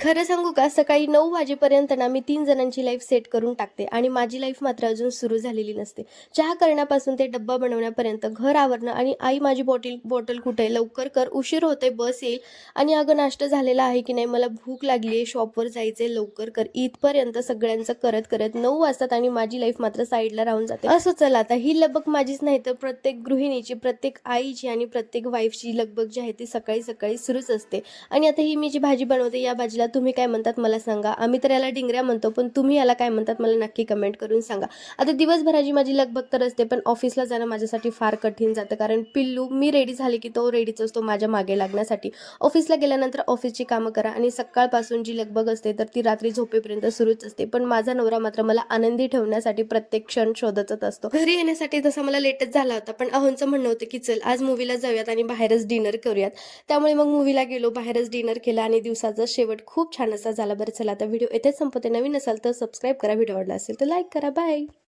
खरं सांगू का, सकाळी 9 वाजेपर्यंत ना मी 3 जणांची लाईफ सेट करून टाकते आणि माझी लाईफ मात्र अजून सुरू झालेली नसते. चहा करण्यापासून ते डब्बा बनवण्यापर्यंत, घर आवरणं आणि आई माझी बॉटल बॉटल कुठे आहे? लवकर कर, उशीर होतोय, बस येईल आणि अगं नाश्ता झालेला आहे की नाही? मला भूक लागली आहे, शॉपवर जायचंय, लवकर कर. इथपर्यंत सगळ्यांचं करत-करत 9 वाजतात आणि माझी लाईफ मात्र साईडला राहून जाते. असं चला आता ही लगबग माझीच नाही तर प्रत्येक गृहिणीची, प्रत्येक आईची आणि प्रत्येक वाईफची लगबग जी आहे ती सकाळी-सकाळी सुरूच असते. आणि आता ही मी जी भाजी बनवते, या भाजीला तुम्ही काय म्हणतात मला सांगा. आम्ही तर याला डिंगऱ्या म्हणतो, पण तुम्ही याला काय म्हणतात मला नक्की कमेंट करून सांगा. आता दिवसभराची माझी लगबग तर असते, पण ऑफिसला जाणं माझ्यासाठी फार कठीण जातं. कारण पिल्लू मी रेडी झाले की तो रेडीच असतो माझ्या मागे लागण्यासाठी. ऑफिसला गेल्यानंतर ऑफिसची कामं करा आणि सकाळपासून जी लगबग असते तर ती रात्री झोपेपर्यंत सुरूच असते. पण माझा नवरा मात्र मला आनंदी ठेवण्यासाठी प्रत्येक क्षण शोधतच असतो. घरी येण्यासाठी तसा मला लेटच झाला होता, पण अहोंचं म्हणणं होतं की चल आज मूव्हीला जाऊयात आणि बाहेरच डिनर करूयात. त्यामुळे मग मूव्हीला गेलो, बाहेरच डिनर केला आणि दिवसाचा शेवट खूप छान असा झाला. बरं चला आता व्हिडिओ इथेच संपवते. नवीन असाल तर सबस्क्राईब करा, व्हिडिओ आवडला असेल तर लाईक करा. बाय.